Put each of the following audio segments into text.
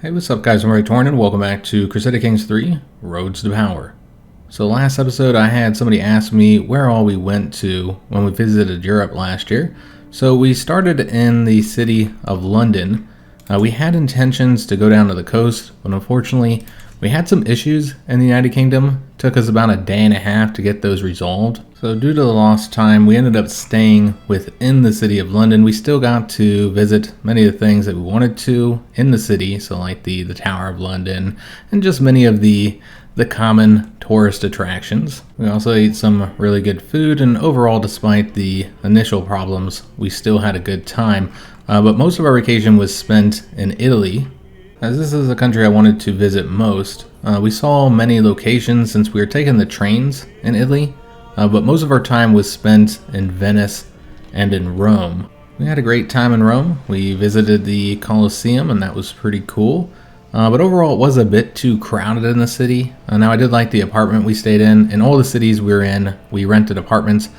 Hey, what's up guys, I'm Praetorian and welcome back to Crusader Kings 3, Roads to Power. So last episode I had somebody ask me where all we went to when we visited Europe last year. So we started in the city of London. We had intentions to go down to the coast, but unfortunately we had some issues in the United Kingdom. It took us about a day and a half to get those resolved. So due to the lost time, we ended up staying within the city of London. We still got to visit many of the things that we wanted to in the city, so like the Tower of London and just many of the common tourist attractions. We also ate some really good food, and overall, despite the initial problems, we still had a good time. But most of our vacation was spent in Italy, as this is the country I wanted to visit most. We saw many locations since we were taking the trains in Italy, but most of our time was spent in Venice and in Rome. We had a great time in Rome. We visited the Colosseum, and that was pretty cool. But overall, it was a bit too crowded in the city. Now, I did like the apartment we stayed in. In all the cities we were in, we rented apartments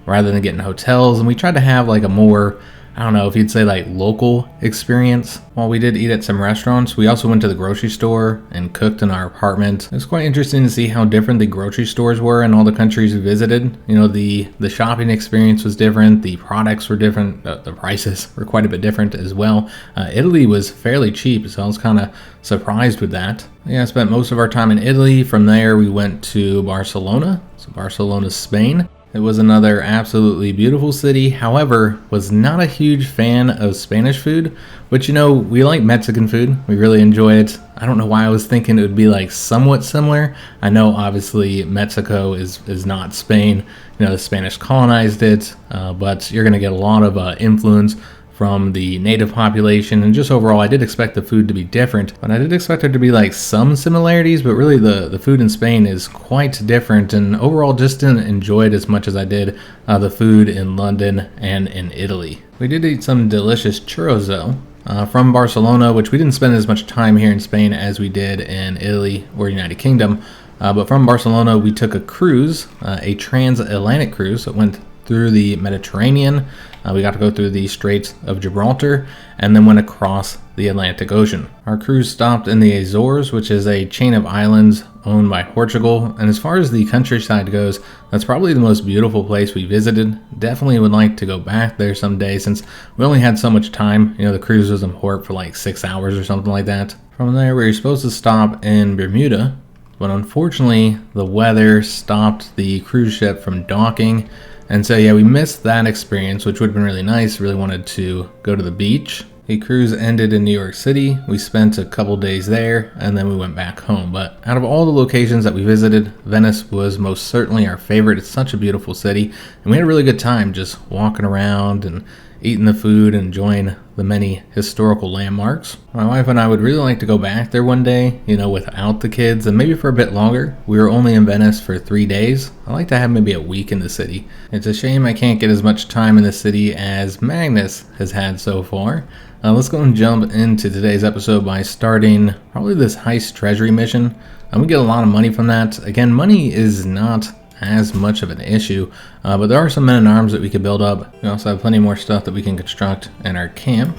rather than getting hotels, and we tried to have like a more, I don't know if you'd say like local experience. While we did eat at some restaurants, we also went to the grocery store and cooked in our apartment. It was quite interesting to see how different the grocery stores were in all the countries we visited. You know, the shopping experience was different, the products were different, the prices were quite a bit different as well. Italy was fairly cheap, so I was kind of surprised with that. Yeah, I spent most of our time in Italy. From there, we went to Barcelona, so Barcelona, Spain. It was another absolutely beautiful city. However, was not a huge fan of Spanish food, but you know, we like Mexican food. We really enjoy it. I don't know why I was thinking it would be like somewhat similar. I know obviously Mexico is not Spain. You know, the Spanish colonized it, but you're gonna get a lot of influence from the native population, and just overall I did expect the food to be different, but I did expect there to be like some similarities, but really the food in Spain is quite different, and overall just didn't enjoy it as much as I did the food in London and in Italy. We did eat some delicious churros though from Barcelona, which we didn't spend as much time here in Spain as we did in Italy or United Kingdom, but from Barcelona we took a cruise, a transatlantic cruise that went through the Mediterranean. We got to go through the Straits of Gibraltar and then went across the Atlantic Ocean. Our cruise stopped in the Azores, which is a chain of islands owned by Portugal. And as far as the countryside goes, that's probably the most beautiful place we visited. Definitely would like to go back there someday since we only had so much time. You know, the cruise was in port for like 6 hours or something like that. From there, we were supposed to stop in Bermuda, but unfortunately, the weather stopped the cruise ship from docking. And so yeah, we missed that experience, which would have been really nice. Really wanted to go to the beach. The cruise ended in New York City. We spent a couple days there and then we went back home. But out of all the locations that we visited, Venice was most certainly our favorite. It's such a beautiful city, and we had a really good time just walking around and eating the food and enjoying the many historical landmarks. My wife and I would really like to go back there one day, you know, without the kids, and maybe for a bit longer. We were only in Venice for 3 days. I like to have maybe a week in the city. It's a shame I can't get as much time in the city as Magnus has had so far. Let's go and jump into today's episode by starting probably this heist treasury mission. And we get a lot of money from that. Again, money is not as much of an issue, but there are some men-at-arms that we could build up. We also have plenty more stuff that we can construct in our camp.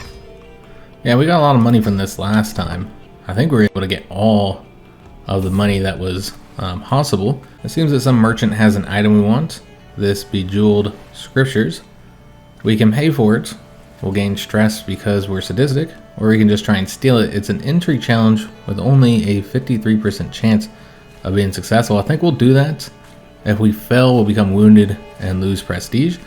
Yeah, we got a lot of money from this last time. I think we were able to get all of the money that was possible. It seems that some merchant has an item we want, this bejeweled scriptures. We can pay for it. We'll gain stress because we're sadistic, or we can just try and steal it. It's an intrigue challenge with only a 53% chance of being successful. I think we'll do that. If we fail, we'll become wounded and lose prestige.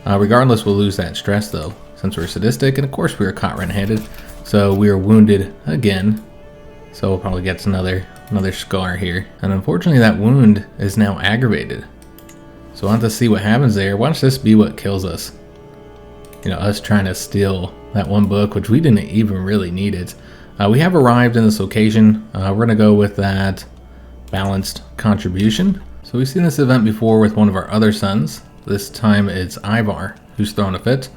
Regardless, we'll lose that stress though, since we're sadistic, and of course we were caught red-handed, so we are wounded again. So we'll probably get another scar here. And unfortunately that wound is now aggravated. So we'll have to see what happens there. Watch this be what kills us. You know, us trying to steal that one book, which we didn't even really need it. We have arrived in this location. We're gonna go with that balanced contribution. So we've seen this event before with one of our other sons. This time it's Ivar who's throwing a fit.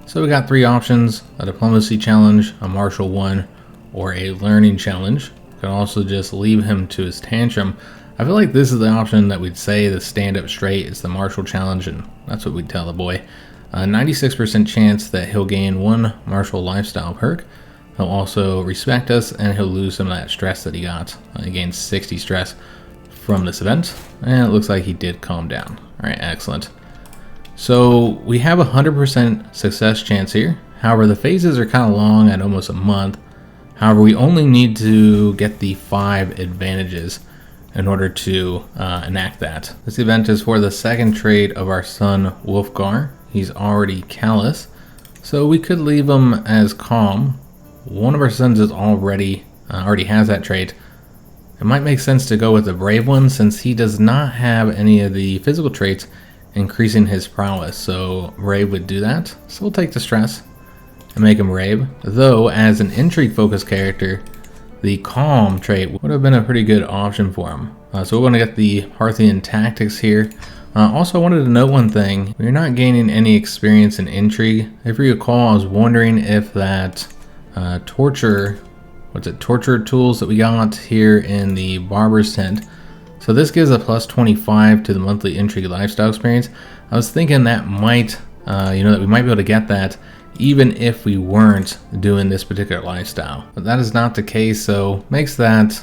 So we got 3 options: a diplomacy challenge, a martial one, or a learning challenge. We can also just leave him to his tantrum. I feel like this is the option that we'd say to stand up straight. It's the martial challenge, and that's what we'd tell the boy. 96% chance that he'll gain 1 martial lifestyle perk. he'll also respect us, and he'll lose some of that stress that he got. He gained 60 stress from this event, and it looks like he did calm down. All right, excellent. So we have a 100% success chance here. However, the phases are kind of long at almost a month. However, we only need to get the 5 advantages in order to enact that. This event is for the second trait of our son Wolfgar. He's already callous, so we could leave him as calm. One of our sons is already has that trait. It might make sense to go with the brave one since he does not have any of the physical traits increasing his prowess, so brave would do that. So we'll take the stress and make him brave. Though as an intrigue focused character, the calm trait would have been a pretty good option for him. So we're going to get the Parthian tactics here. Also, I wanted to note one thing. We're not gaining any experience in intrigue. If you recall, I was wondering if that torture tools that we got here in the barber's tent. So this gives a plus 25 to the monthly intrigue lifestyle experience. I was thinking that might, that we might be able to get that even if we weren't doing this particular lifestyle. But that is not the case, so makes that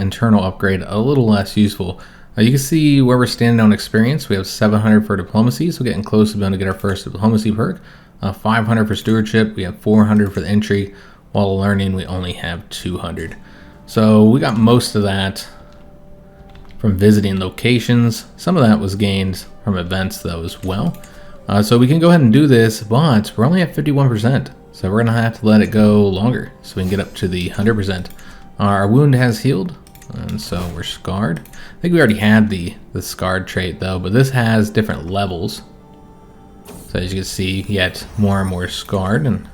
internal upgrade a little less useful. You can see where we're standing on experience. We have 700 for diplomacy, so getting close to being able to get our first diplomacy perk. 500 for stewardship, we have 400 for the intrigue, while learning we only have 200. So we got most of that from visiting locations. Some of that was gained from events though as well. So we can go ahead and do this, but we're only at 51%. So we're gonna have to let it go longer so we can get up to the 100%. Our wound has healed, and so we're scarred. I think we already had the scarred trait though, but this has different levels. So as you can see, yet more and more scarred, and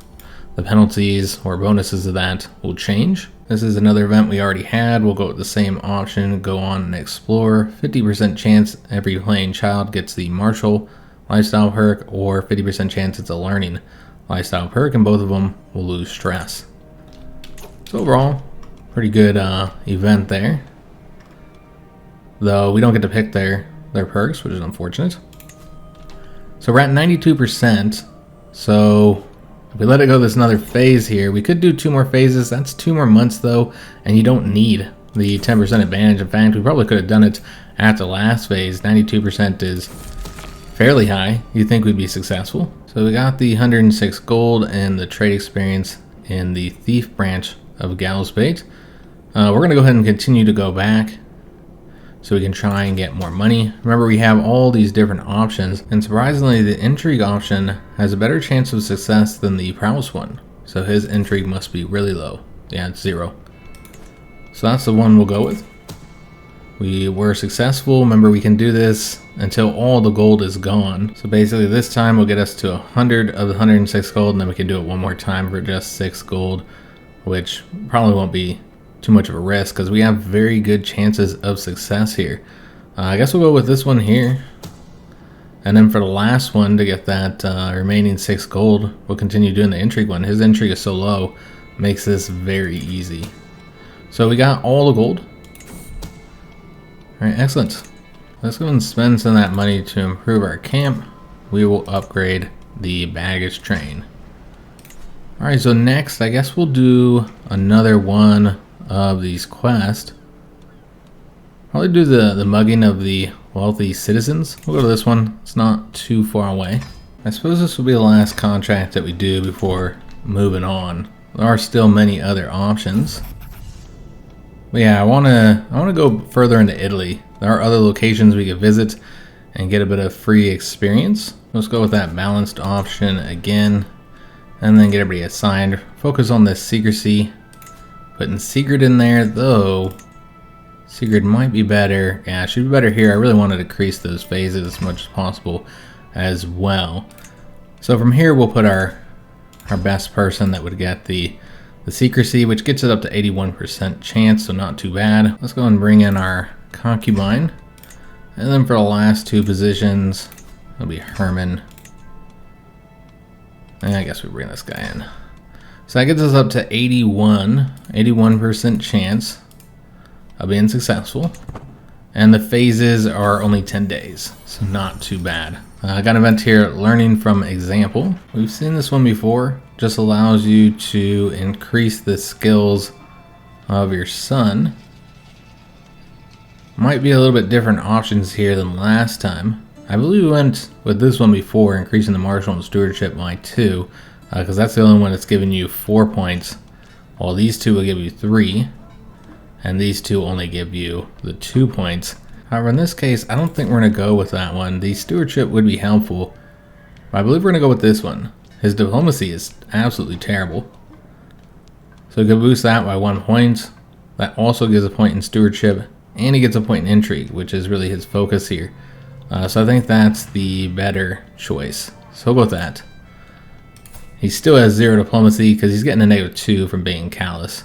the penalties or bonuses of that will change. This is another event we already had. We'll go with the same option, go on and explore. 50% chance every playing child gets the martial lifestyle perk, or 50% chance it's a learning lifestyle perk, and both of them will lose stress. So overall, pretty good event there. Though we don't get to pick their perks, which is unfortunate. So we're at 92%. So if we let it go this another phase here, we could do 2 more phases. That's 2 more months though, and you don't need the 10% advantage. In fact, we probably could have done it at the last phase. 92% is fairly high. You'd think we'd be successful. So we got the 106 gold and the trade experience in the thief branch of Galsbait. We're going to go ahead and continue to go back so we can try and get more money. Remember, we have all these different options, and surprisingly the intrigue option has a better chance of success than the prowess one. So his intrigue must be really low. Yeah, it's 0. So that's the one we'll go with. We were successful. Remember, we can do this until all the gold is gone. So basically this time will get us to 100 of the 106 gold, and then we can do it one more time for just 6 gold, which probably won't be too much of a risk because we have very good chances of success here. I guess we'll go with this one here. And then for the last one, to get that remaining 6 gold, we'll continue doing the intrigue one. His intrigue is so low, makes this very easy. So we got all the gold. Alright, excellent. Let's go and spend some of that money to improve our camp. We will upgrade the baggage train. Alright, so next, I guess we'll do another one of these quests. Probably do the mugging of the wealthy citizens. We'll go to this one. It's not too far away. I suppose this will be the last contract that we do before moving on. There are still many other options. But yeah, I wanna go further into Italy. There are other locations we could visit and get a bit of free experience. Let's go with that balanced option again, and then get everybody assigned. Focus on this secrecy. Putting secret in there though. Secret might be better. Yeah, it should be better here. I really want to decrease those phases as much as possible as well. So from here we'll put our best person that would get the secrecy, which gets it up to 81% chance, so not too bad. Let's go and bring in our concubine. And then for the last 2 positions, it'll be Herman. And I guess we bring this guy in. So that gets us up to 81% chance of being successful. And the phases are only 10 days, so not too bad. I got an event here, learning from example. We've seen this one before. Just allows you to increase the skills of your son. Might be a little bit different options here than last time. I believe we went with this one before, increasing the martial and stewardship by 2, because that's the only one that's giving you 4 points, while these two will give you 3, and these two only give you the 2 points. However, in this case, I don't think we're going to go with that one. The stewardship would be helpful, but I believe we're going to go with this one. His diplomacy is absolutely terrible. So we could boost that by 1 point. That also gives a point in stewardship, and he gets a point in intrigue, which is really his focus here. So I think that's the better choice. So we'll go with that. He still has 0 diplomacy because he's getting a -2 from being callous.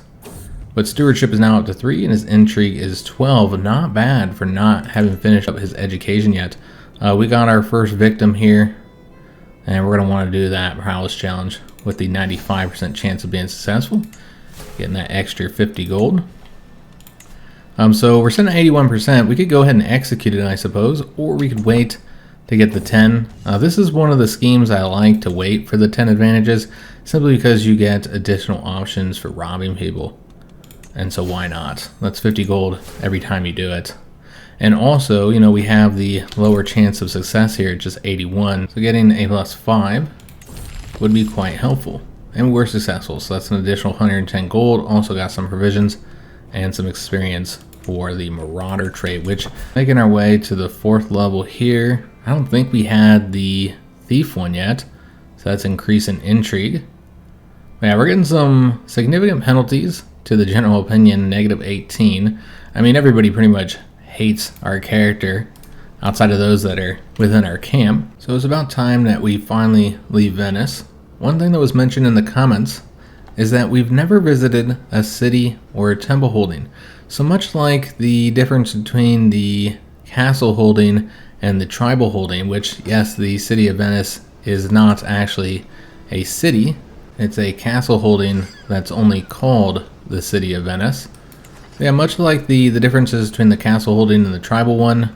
But stewardship is now up to 3 and his intrigue is 12. Not bad for not having finished up his education yet. We got our first victim here, and we're going to want to do that prowess challenge with the 95% chance of being successful. Getting that extra 50 gold. So we're sitting at 81%. We could go ahead and execute it, I suppose, or we could wait to get the 10. This is one of the schemes I like to wait for the 10 advantages, simply because you get additional options for robbing people. And so why not? That's 50 gold every time you do it. And also, you know, we have the lower chance of success here, just 81. So getting a +5 would be quite helpful. And we're successful, so that's an additional 110 gold. Also got some provisions and some experience for the Marauder trait, which, making our way to the 4th level here. I don't think we had the Thief one yet, so that's increasing intrigue. Yeah, we're getting some significant penalties to the general opinion, -18. I mean, everybody pretty much hates our character outside of those that are within our camp. So it's about time that we finally leave Venice. One thing that was mentioned in the comments is that we've never visited a city or a temple holding. So much like the difference between the castle holding and the tribal holding, which, yes, the city of Venice is not actually a city. It's a castle holding that's only called the city of Venice. Yeah, much like the differences between the castle holding and the tribal one,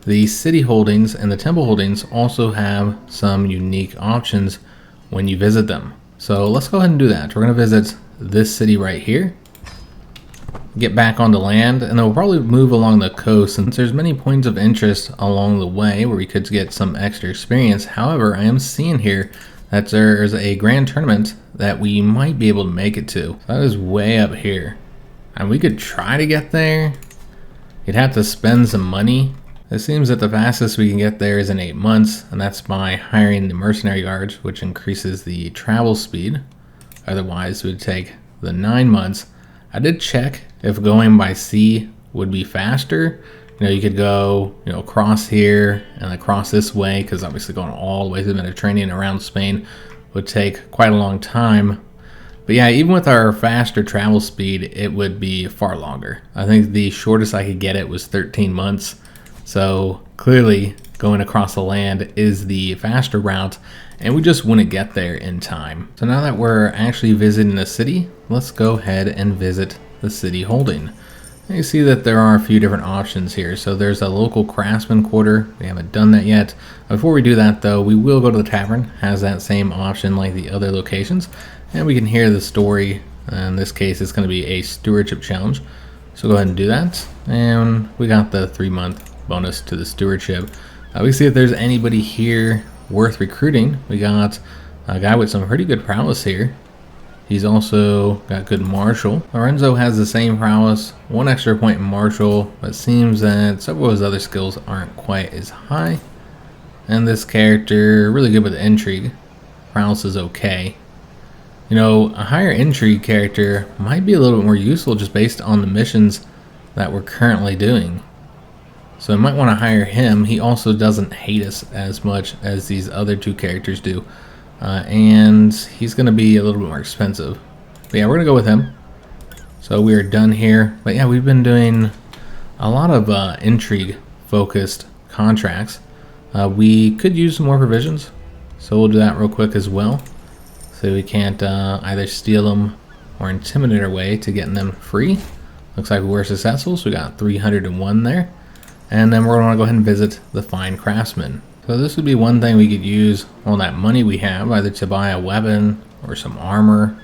the city holdings and the temple holdings also have some unique options when you visit them. So let's go ahead and do that. We're going to visit this city right here, get back onto land, and then we'll probably move along the coast since there's many points of interest along the way where we could get some extra experience. However, I am seeing here that there's a grand tournament that we might be able to make it to. That is way up here. And we could try to get there. You'd have to spend some money. It seems that the fastest we can get there is in 8 months, and that's by hiring the mercenary guards, which increases the travel speed. Otherwise, it would take the 9 months. I did check if going by sea would be faster. You know, you could go, you know, across here and across this way, because obviously going all the way to the Mediterranean around Spain would take quite a long time. But yeah, even with our faster travel speed, it would be far longer. I think the shortest I could get it was 13 months. So clearly going across the land is the faster route, and we just wouldn't get there in time. So now that we're actually visiting the city, let's go ahead and visit the city holding. And you see that there are a few different options here. So there's a local craftsman quarter. We haven't done that yet. Before we do that though, we will go to the tavern. Has that same option like the other locations. And we can hear the story. In this case, it's going to be a stewardship challenge. So go ahead and do that. And we got the 3-month bonus to the stewardship. We see if there's anybody here worth recruiting. We got a guy with some pretty good prowess here. He's also got good martial. Lorenzo has the same prowess, 1 extra point in martial, but it seems that several of his other skills aren't quite as high. And this character, really good with intrigue. Prowess is okay. You know, a higher intrigue character might be a little bit more useful just based on the missions that we're currently doing. So I might want to hire him. He also doesn't hate us as much as these other 2 characters do. And he's going to be a little bit more expensive. But yeah, we're going to go with him. So we are done here. But yeah, we've been doing a lot of intrigue-focused contracts. We could use some more provisions. So we'll do that real quick as well. So we can't either steal them or intimidate our way to getting them free. Looks like we were successful, so we got 301 there. And then we're going to go ahead and visit the fine craftsman. So this would be one thing we could use on that money we have, either to buy a weapon or some armor.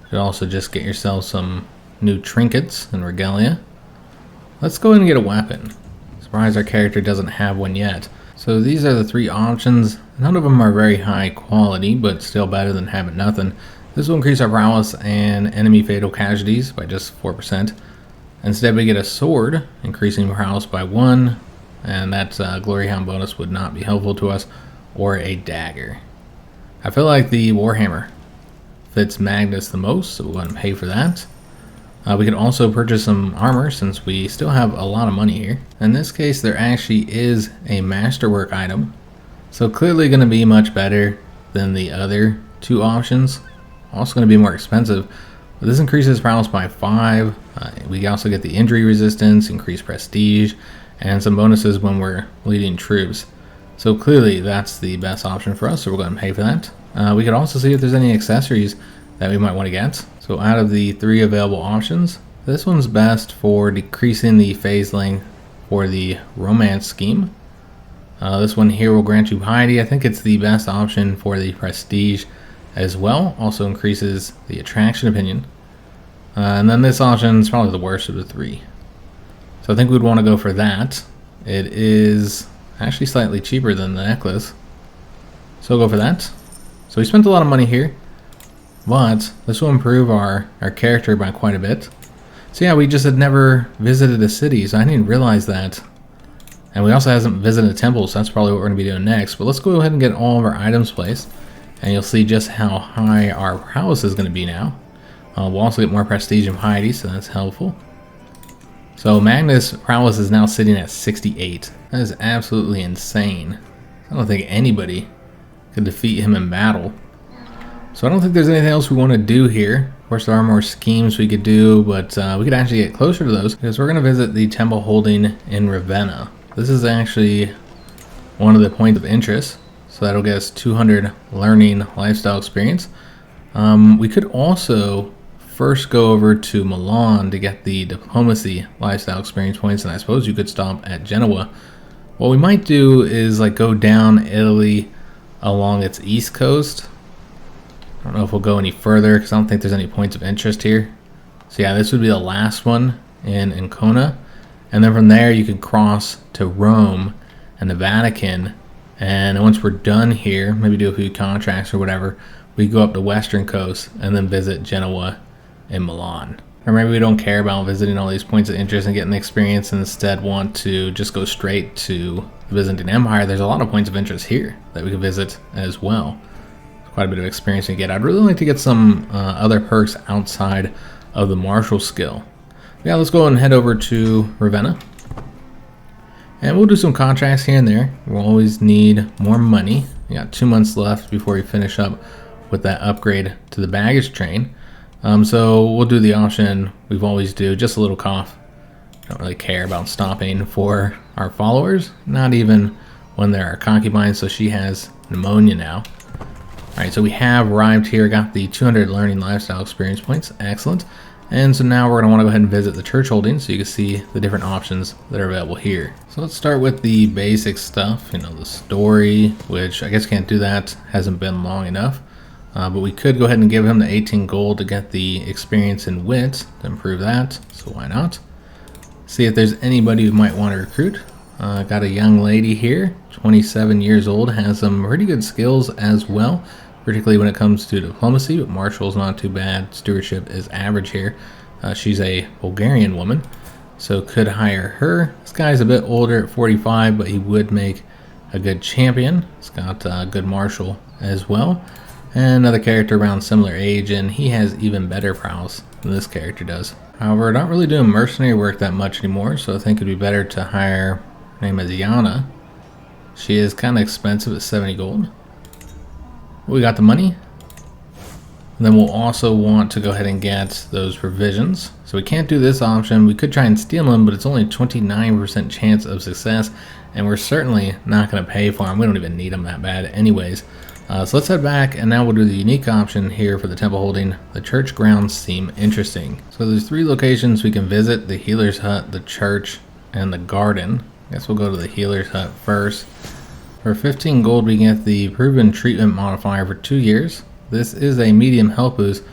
You could also just get yourself some new trinkets and regalia. Let's go ahead and get a weapon. Surprised our character doesn't have one yet. So these are the three options. None of them are very high quality, but still better than having nothing. This will increase our prowess and enemy fatal casualties by just 4%. Instead we get a sword, increasing prowess by 1, and that glory hound bonus would not be helpful to us, or a dagger. I feel like the warhammer fits Magnus the most, so we'll go ahead and pay for that. We could also purchase some armor since we still have a lot of money here. In this case, there actually is a masterwork item, so clearly going to be much better than the other two options. Also going to be more expensive, but this increases prowess by 5. We also get the injury resistance, increased prestige, and some bonuses when we're leading troops. So clearly that's the best option for us, so we're going to pay for that. We could also see if there's any accessories that we might want to get. So out of the 3 available options, this one's best for decreasing the phase length for the romance scheme. This one here will grant you piety. I think it's the best option for the prestige as well. Also increases the attraction opinion. And then this option is probably the worst of the 3. So I think we'd want to go for that. It is actually slightly cheaper than the necklace, so we'll go for that. So we spent a lot of money here, but this will improve our character by quite a bit. So yeah, we just had never visited a city, so I didn't realize that. And we also haven't visited a temple, so that's probably what we're going to be doing next. But let's go ahead and get all of our items placed, and you'll see just how high our prowess is going to be now. We'll also get more prestige and piety, so that's helpful. So Magnus' prowess is now sitting at 68. That is absolutely insane. I don't think anybody could defeat him in battle. So I don't think there's anything else we want to do here. Of course, there are more schemes we could do, but we could actually get closer to those because we're going to visit the temple holding in Ravenna. This is actually one of the points of interest. So that'll get us 200 learning lifestyle experience. We could also first go over to Milan to get the diplomacy lifestyle experience points, and I suppose you could stop at Genoa. What we might do is like go down Italy along its east coast. I don't know if we'll go any further because I don't think there's any points of interest here. So yeah, this would be the last one in Ancona, and then from there you can cross to Rome and the Vatican, and once we're done here, maybe do a few contracts or whatever, we go up the western coast and then visit Genoa in Milan. Or maybe we don't care about visiting all these points of interest and getting the experience and instead want to just go straight to the Byzantine Empire. There's a lot of points of interest here that we can visit as well. Quite a bit of experience to get. I'd really like to get some other perks outside of the martial skill. Yeah, let's go and head over to Ravenna. And we'll do some contracts here and there. We'll always need more money. We got 2 months left before we finish up with that upgrade to the baggage train. So we'll do the option we've always do, just a little cough. Don't really care about stopping for our followers, not even when they're our concubines, so she has pneumonia now. Alright, so we have arrived here, got the 200 learning lifestyle experience points, excellent. And so now we're going to want to go ahead and visit the church holdings so you can see the different options that are available here. So let's start with the basic stuff, the story, which I guess can't do that, hasn't been long enough. But we could go ahead and give him the 18 gold to get the experience and wit to improve that, so why not? See if there's anybody who might want to recruit. Got a young lady here, 27 years old, has some pretty good skills as well, particularly when it comes to diplomacy, but martial's not too bad. Stewardship is average here. She's a Bulgarian woman, so could hire her. This guy's a bit older at 45, but he would make a good champion. He's got good martial as well. And another character around similar age, and he has even better prowess than this character does. However, we're not really doing mercenary work that much anymore, so I think it'd be better to hire, her name is Jannotte. She is kind of expensive at 70 gold. We got the money. And then we'll also want to go ahead and get those provisions. So we can't do this option. We could try and steal them, but it's only a 29% chance of success, and we're certainly not going to pay for them. We don't even need them that bad anyways. So let's head back, and now we'll do the unique option here for the temple holding. The church grounds seem interesting. So there's 3 locations we can visit: the healer's hut, the church, and the garden. I guess we'll go to the healer's hut first. For 15 gold, we get the proven treatment modifier for 2 years. This is a medium health boost,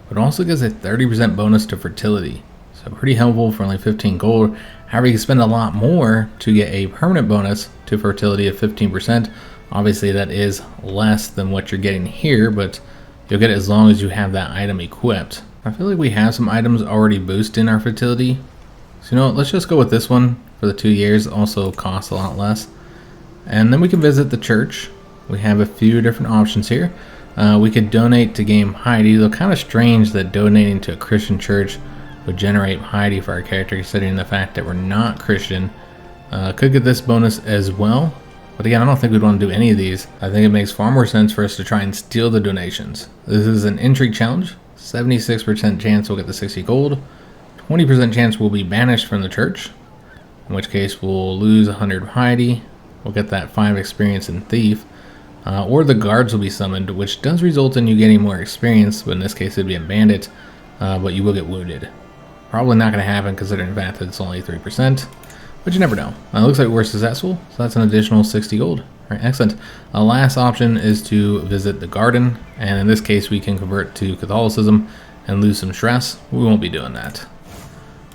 but also gives a 30% bonus to fertility. So pretty helpful for only 15 gold. However, you can spend a lot more to get a permanent bonus to fertility of 15%. Obviously, that is less than what you're getting here, but you'll get it as long as you have that item equipped. I feel like we have some items already boosting our fertility. So you know what, let's just go with this one for the 2 years. Also costs a lot less. And then we can visit the church. We have a few different options here. We could donate to gain piety, though kind of strange that donating to a Christian church would generate piety for our character, considering the fact that we're not Christian. Could get this bonus as well. But again, I don't think we'd want to do any of these. I think it makes far more sense for us to try and steal the donations. This is an intrigue challenge. 76% chance we'll get the 60 gold. 20% chance we'll be banished from the church, in which case we'll lose 100 piety. We'll get that 5 experience in thief. Or the guards will be summoned, which does result in you getting more experience, but in this case it'd be a bandit, but you will get wounded. Probably not going to happen considering the fact that it's only 3%. But you never know. It looks like we're successful, so that's an additional 60 gold. All right, excellent. Last option is to visit the garden, and in this case we can convert to Catholicism and lose some stress. We won't be doing that.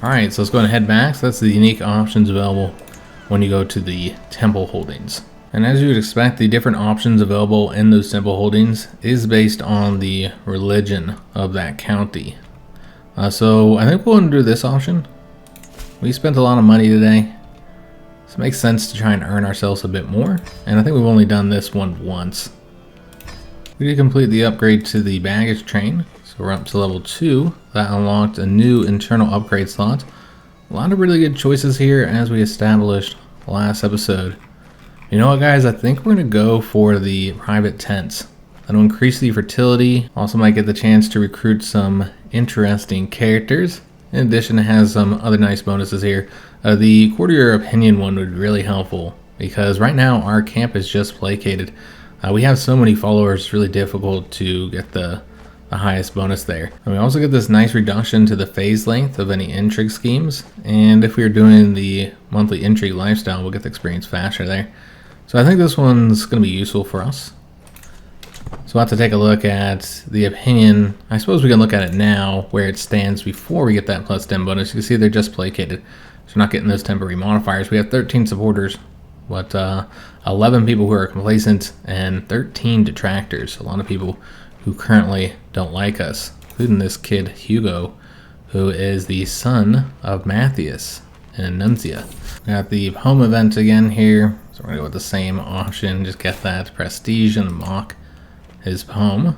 All right, so let's go ahead and head back. So that's the unique options available when you go to the temple holdings. And as you would expect, the different options available in those temple holdings is based on the religion of that county. So I think we'll do this option. We spent a lot of money today. So it makes sense to try and earn ourselves a bit more. And I think we've only done this one once. We did complete the upgrade to the baggage train. So we're up to level 2. That unlocked a new internal upgrade slot. A lot of really good choices here as we established last episode. You know what, guys? I think we're going to go for the private tents. That'll increase the fertility. Also might get the chance to recruit some interesting characters. In addition, it has some other nice bonuses here. The courtier opinion one would be really helpful because right now our camp is just placated. We have so many followers, it's really difficult to get the highest bonus there. And we also get this nice reduction to the phase length of any intrigue schemes. And if we are doing the monthly intrigue lifestyle, we'll get the experience faster there. So I think this one's going to be useful for us. So we'll have to take a look at the opinion. I suppose we can look at it now where it stands before we get that plus 10 bonus. You can see they're just placated. So we're not getting those temporary modifiers. We have 13 supporters, but 11 people who are complacent and 13 detractors. A lot of people who currently don't like us, including this kid Hugo, who is the son of Matthias and Nuncia. We got the home event again here. So we're going to go with the same option. Just get that prestige and mock his home.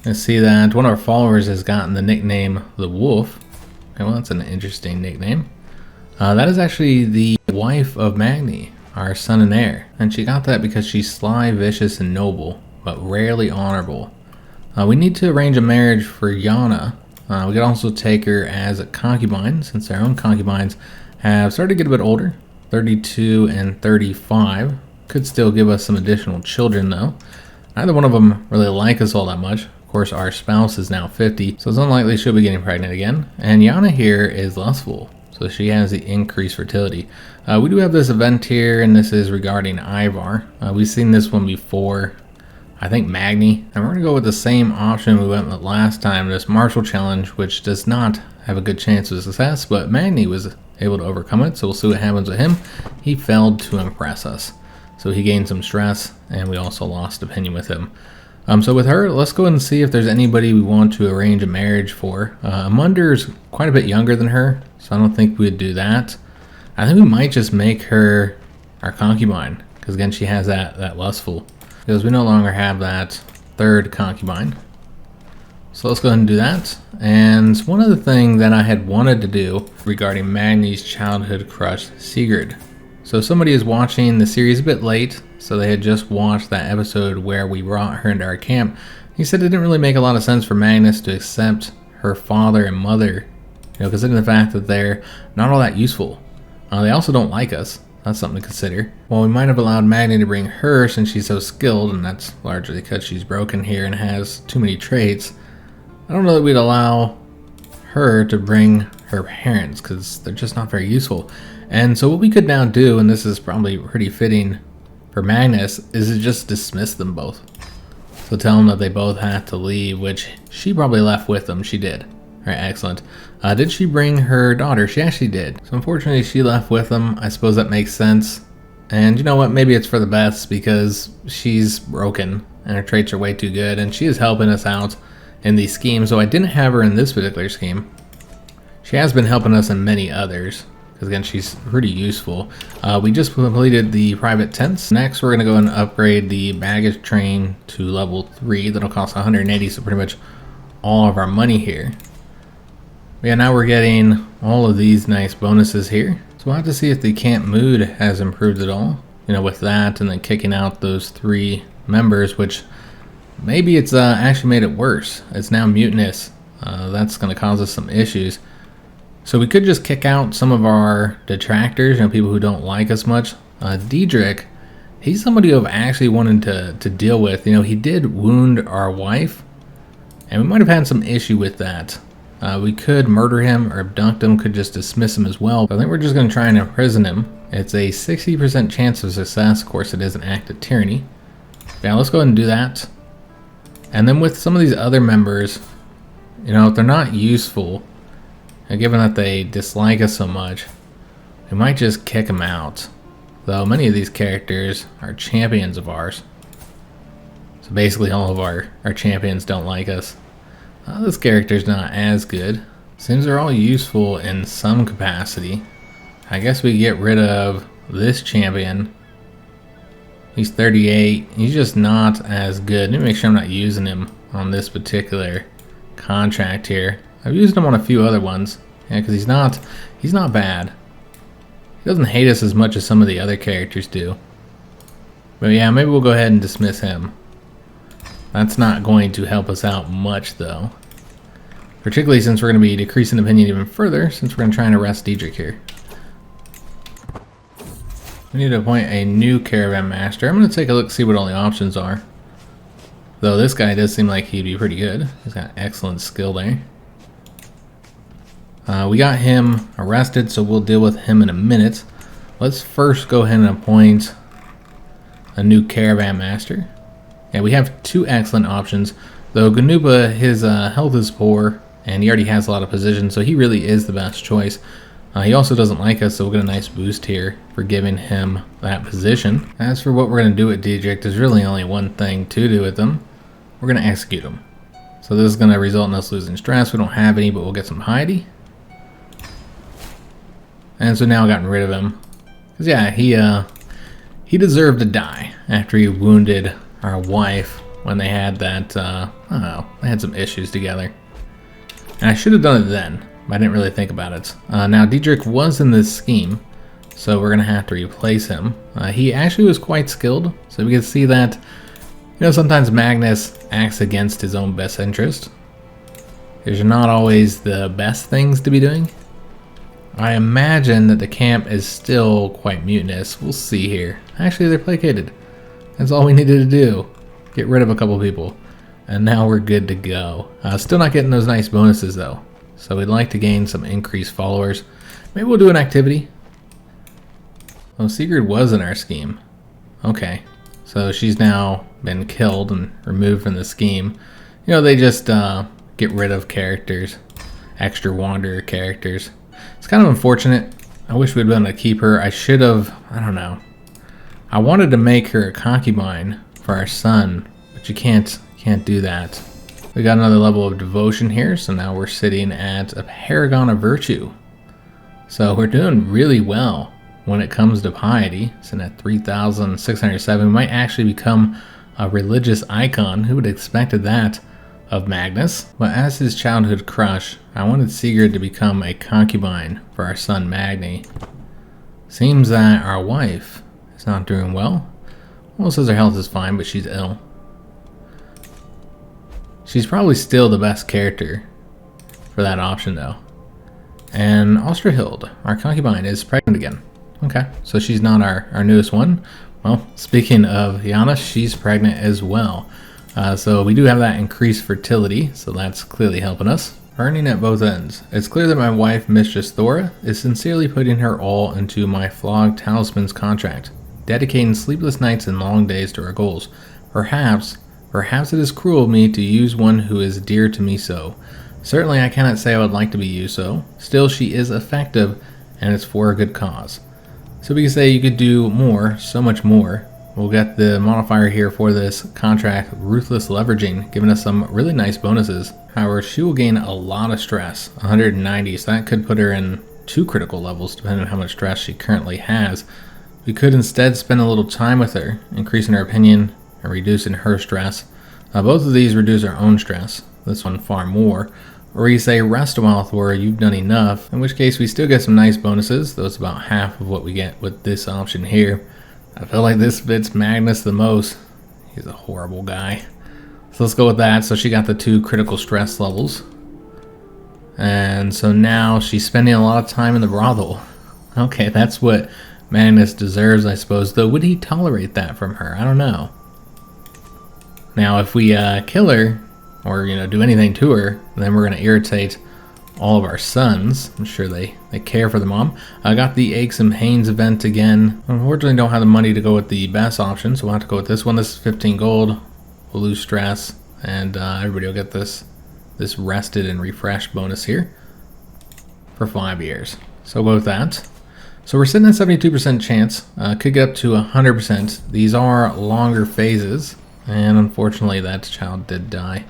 And see that one of our followers has gotten the nickname the Wolf. Okay, well, that's an interesting nickname. That is actually the wife of Magni, our son and heir. And she got that because she's sly, vicious, and noble, but rarely honorable. We need to arrange a marriage for Yana. We could also take her as a concubine, since our own concubines have started to get a bit older, 32 and 35. Could still give us some additional children though. Neither one of them really like us all that much. Of course, our spouse is now 50, so it's unlikely she'll be getting pregnant again. And Yana here is lustful, so she has the increased fertility. We do have this event here, and this is regarding Ivar. We've seen this one before. I think Magni. And we're going to go with the same option we went with last time, this martial challenge, which does not have a good chance of success, but Magni was able to overcome it, so we'll see what happens with him. He failed to impress us. So he gained some stress, and we also lost opinion with him. So with her, let's go ahead and see if there's anybody we want to arrange a marriage for. Munder's quite a bit younger than her, so I don't think we'd do that. I think we might just make her our concubine, because again, she has that lustful. Because we no longer have that third concubine. So let's go ahead and do that. And one other thing that I had wanted to do regarding Magni's childhood crush, Sigurd. So somebody is watching the series a bit late, so they had just watched that episode where we brought her into our camp. He said it didn't really make a lot of sense for Magnus to accept her father and mother, considering the fact that they're not all that useful. They also don't like us. That's something to consider. Well, we might have allowed Magni to bring her since she's so skilled, and that's largely because she's broken here and has too many traits. I don't know that we'd allow her to bring her parents because they're just not very useful. And so what we could now do, and this is probably pretty fitting for Magnus is to just dismiss them both. So tell them that they both have to leave, which she probably left with them. She did. Alright, excellent. Did she bring her daughter? She actually did. So unfortunately she left with them. I suppose that makes sense. And you know what? Maybe it's for the best because she's broken and her traits are way too good. And she is helping us out in these schemes. So I didn't have her in this particular scheme. She has been helping us in many others. Because again, she's pretty useful. We just completed the private tents. Next, we're going to go and upgrade the baggage train to level 3. That'll cost 180, so pretty much all of our money here. But yeah, now we're getting all of these nice bonuses here. So we'll have to see if the camp mood has improved at all. You know, with that and then kicking out those 3 members, which maybe it's actually made it worse. It's now mutinous. That's going to cause us some issues. So we could just kick out some of our detractors, you know, people who don't like us much. Diedrich, he's somebody who I've actually wanted to deal with. You know, he did wound our wife, and we might have had some issue with that. We could murder him or abduct him, could just dismiss him as well. But I think we're just going to try and imprison him. It's a 60% chance of success. Of course, it is an act of tyranny. Yeah, let's go ahead and do that. And then with some of these other members, you know, if they're not useful, and given that they dislike us so much, we might just kick them out. Though many of these characters are champions of ours. So basically all of our champions don't like us. This character's not as good. Seems they're all useful in some capacity. I guess we get rid of this champion. He's 38. He's just not as good. Let me make sure I'm not using him on this particular contract here. I've used him on a few other ones, yeah, because he's not bad. He doesn't hate us as much as some of the other characters do. But yeah, maybe we'll go ahead and dismiss him. That's not going to help us out much, though. Particularly since we're going to be decreasing opinion even further, since we're going to try and arrest Diedrich here. We need to appoint a new caravan master. I'm going to take a look, see what all the options are. Though this guy does seem like he'd be pretty good. He's got excellent skill there. We got him arrested, so we'll deal with him in a minute. Let's first go ahead and appoint a new caravan master. Yeah, we have 2 excellent options. Though Ganuba, his health is poor, and he already has a lot of positions, so he really is the best choice. He also doesn't like us, so we'll get a nice boost here for giving him that position. As for what we're going to do with Diedrich, there's really only one thing to do with him. We're going to execute him. So this is going to result in us losing stress. We don't have any, but we'll get some piety. And so now I've gotten rid of him. Because yeah, he deserved to die after he wounded our wife when they had that, I don't know, they had some issues together. And I should have done it then, but I didn't really think about it. Now Diedrich was in this scheme, so we're going to have to replace him. He actually was quite skilled, so we can see that, you know, sometimes Magnus acts against his own best interest. These are not always the best things to be doing. I imagine that the camp is still quite mutinous. We'll see here. Actually, they're placated. That's all we needed to do. Get rid of a couple people. And now we're good to go. Still not getting those nice bonuses though. So we'd like to gain some increased followers. Maybe we'll do an activity. Oh, Sigrid was in our scheme. Okay. So she's now been killed and removed from the scheme. You know, they just get rid of characters. Extra wanderer characters. It's kind of unfortunate. I wish we'd been able to keep her. I should have, I don't know. I wanted to make her a concubine for our son, but you can't do that. We got another level of devotion here, so now we're sitting at a paragon of virtue. So we're doing really well when it comes to piety. Sitting at 3,607. We might actually become a religious icon. Who would have expected that of Magnus? But as his childhood crush, I wanted Sigrid to become a concubine for our son Magni. Seems that our wife is not doing well. Well, says her health is fine, but she's ill. She's probably still the best character for that option though. And Osterhild, our concubine, is pregnant again. Okay, so she's not our newest one. Well, speaking of Jannotte, she's pregnant as well. So we do have that increased fertility, so that's clearly helping us. Earning at both ends. It's clear that my wife, Mistress Thora, is sincerely putting her all into my flogged talisman's contract. dedicating sleepless nights and long days to our goals. Perhaps it is cruel of me to use one who is dear to me so. Certainly I cannot say I would like to be used so. Still, she is effective, and it's for a good cause. So we can say you could do more, so much more. We'll get the modifier here for this contract, Ruthless Leveraging, giving us some really nice bonuses. However, she will gain a lot of stress, 190, so that could put her in 2 critical levels depending on how much stress she currently has. We could instead spend a little time with her, increasing her opinion and reducing her stress. Both of these reduce our own stress, this one far more. Or you say rest a while where you've done enough, in which case we still get some nice bonuses, though it's about half of what we get with this option here. I feel like this fits Magnús the most. He's a horrible guy. So let's go with that. So she got the 2 critical stress levels. And so now she's spending a lot of time in the brothel. Okay, that's what Magnús deserves, I suppose. Though, would he tolerate that from her? I don't know. Now, if we kill her, or do anything to her, then we're going to irritate all of our sons. I'm sure they care for the mom. I got the Aches and Pains event again. Unfortunately, don't have the money to go with the best option, so we'll have to go with this one. This is 15 gold. We'll lose stress, and everybody will get this rested and refreshed bonus here for 5 years. So we'll go with that. So we're sitting at 72% chance. Could get up to 100%. These are longer phases, and unfortunately, that child did die.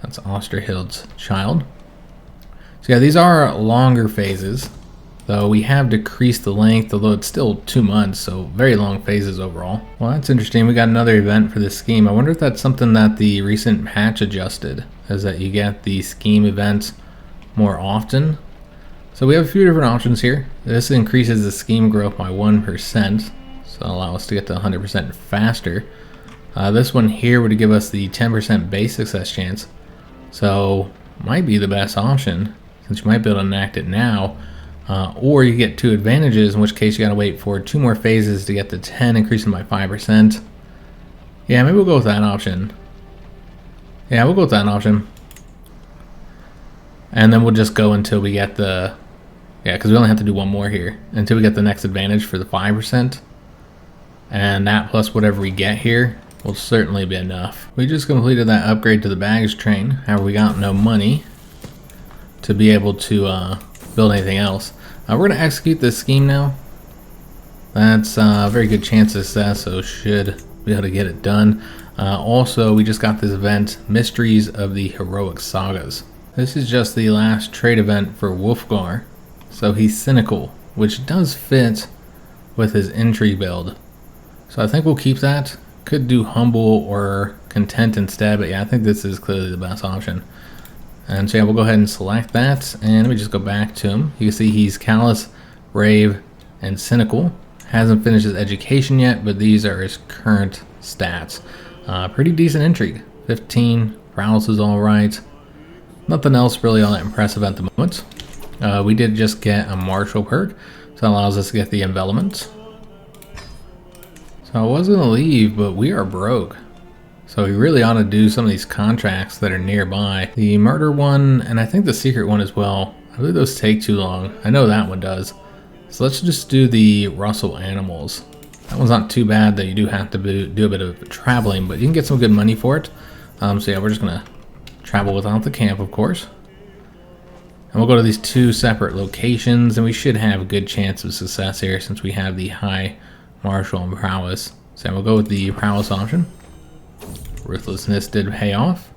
That's Osterhild's child. So yeah, these are longer phases, though we have decreased the length, although it's still 2 months, so very long phases overall. Well, that's interesting. We got another event for this scheme. I wonder if that's something that the recent patch adjusted, is that you get the scheme events more often. So we have a few different options here. This increases the scheme growth by 1%, so it'll allow us to get to 100% faster. This one here would give us the 10% base success chance, so might be the best option, since you might be able to enact it now. Or you get 2 advantages, in which case you gotta wait for 2 more phases to get to 10, increasing by 5%. Yeah, maybe we'll go with that option. Yeah, we'll go with that option. And then we'll just go until we get the... Yeah, because we only have to do 1 more here. Until we get the next advantage for the 5%. And that plus whatever we get here will certainly be enough. We just completed that upgrade to the baggage train. However, we got no money to be able to build anything else. We're going to execute this scheme now. That's a very good chance of success, so should be able to get it done. Also, we just got this event, Mysteries of the Heroic Sagas. This is just the last trade event for Wolfgar. So he's cynical, which does fit with his intrigue build. So I think we'll keep that. Could do humble or content instead, but yeah, I think this is clearly the best option. And so yeah, we'll go ahead and select that, and let me just go back to him. You can see he's callous, brave, and cynical. Hasn't finished his education yet, but these are his current stats. Pretty decent intrigue. 15, prowess is alright. Nothing else really all that impressive at the moment. We did just get a martial perk, so that allows us to get the envelopment. So I was going to leave, but we are broke. So we really ought to do some of these contracts that are nearby. The murder one, and I think the secret one as well. I believe those take too long. I know that one does. So let's just do the Russell animals. That one's not too bad, that you do have to do a bit of traveling, but you can get some good money for it. So yeah, we're just going to travel without the camp, of course. And we'll go to these 2 separate locations, and we should have a good chance of success here since we have the high martial and prowess. So we'll go with the prowess option. Ruthlessness did pay off.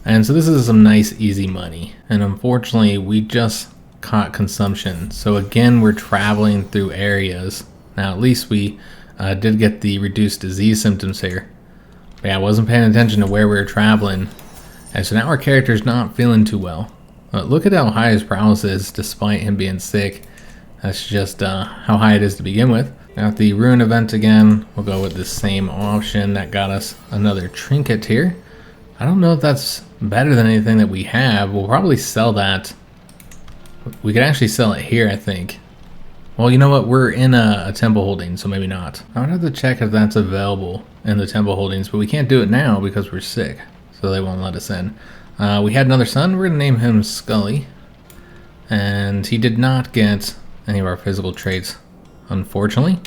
And so this is some nice easy money. And unfortunately, we just caught consumption. So again, we're traveling through areas. Now at least we did get the reduced disease symptoms here. But yeah, I wasn't paying attention to where we were traveling. And so now our character's not feeling too well. Look at how high his prowess is despite him being sick. That's just how high it is to begin with. Now at the Ruin event again, we'll go with the same option that got us another trinket here. I don't know if that's better than anything that we have. We'll probably sell that. We could actually sell it here, I think. Well, you know what? We're in a temple holding, so maybe not. I would have to check if that's available in the temple holdings, but we can't do it now because we're sick, so they won't let us in. We had another son. We're going to name him Scully. And he did not get any of our physical traits unfortunately.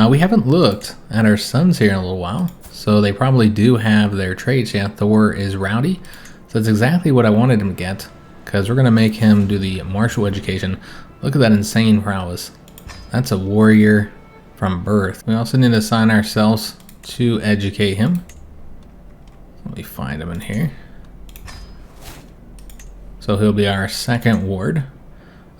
We haven't looked at our sons here in a little while, so they probably do have their traits. Yeah, Thor is rowdy, so that's exactly what I wanted him to get, because we're going to make him do the martial education. Look at that insane prowess. That's a warrior from birth. We also need to assign ourselves to educate him. Let me find him in here. So he'll be our second ward.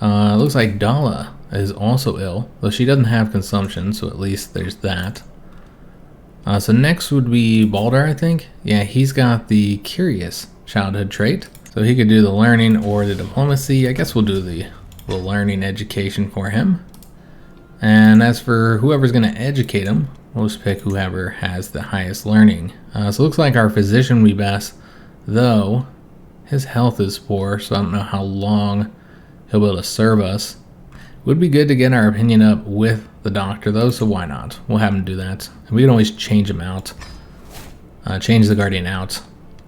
Looks like Dala is also ill, though she doesn't have consumption, so at least there's that. So next would be Balder, I think. Yeah, he's got the curious childhood trait, so he could do the learning or the diplomacy. I guess we'll do the learning education for him. And as for whoever's going to educate him, we'll just pick whoever has the highest learning. So it looks like our physician would be best, though his health is poor, so I don't know how long he'll be able to serve us. Would be good to get our opinion up with the doctor though, so why not? We'll have him do that. And we can always change him out. Change the guardian out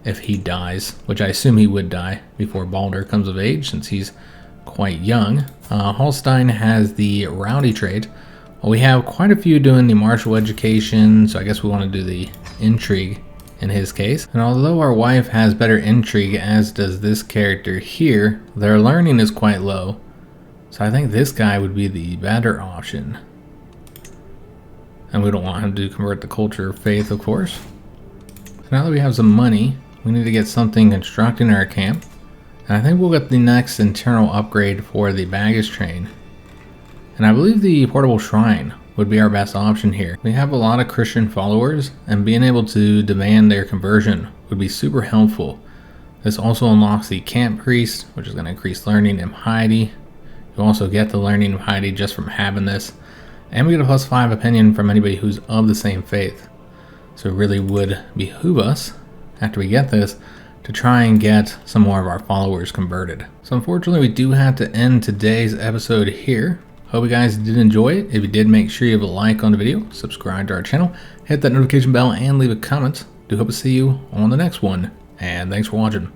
if he dies, which I assume he would die before Balder comes of age since he's quite young. Holstein has the rowdy trait. Well, we have quite a few doing the martial education, so I guess we want to do the intrigue in his case. And although our wife has better intrigue, as does this character here, their learning is quite low. So I think this guy would be the better option. And we don't want him to convert the culture of faith, of course. So now that we have some money, we need to get something constructing our camp. And I think we'll get the next internal upgrade for the baggage train. And I believe the portable shrine would be our best option here. We have a lot of Christian followers, and being able to demand their conversion would be super helpful. This also unlocks the camp priest, which is going to increase learning and piety. You also get the learning of piety just from having this. And we get a +5 opinion from anybody who's of the same faith. So it really would behoove us, after we get this, to try and get some more of our followers converted. So unfortunately, we do have to end today's episode here. Hope you guys did enjoy it. If you did, make sure you have a like on the video, subscribe to our channel, hit that notification bell, and leave a comment. Do hope to see you on the next one, and thanks for watching.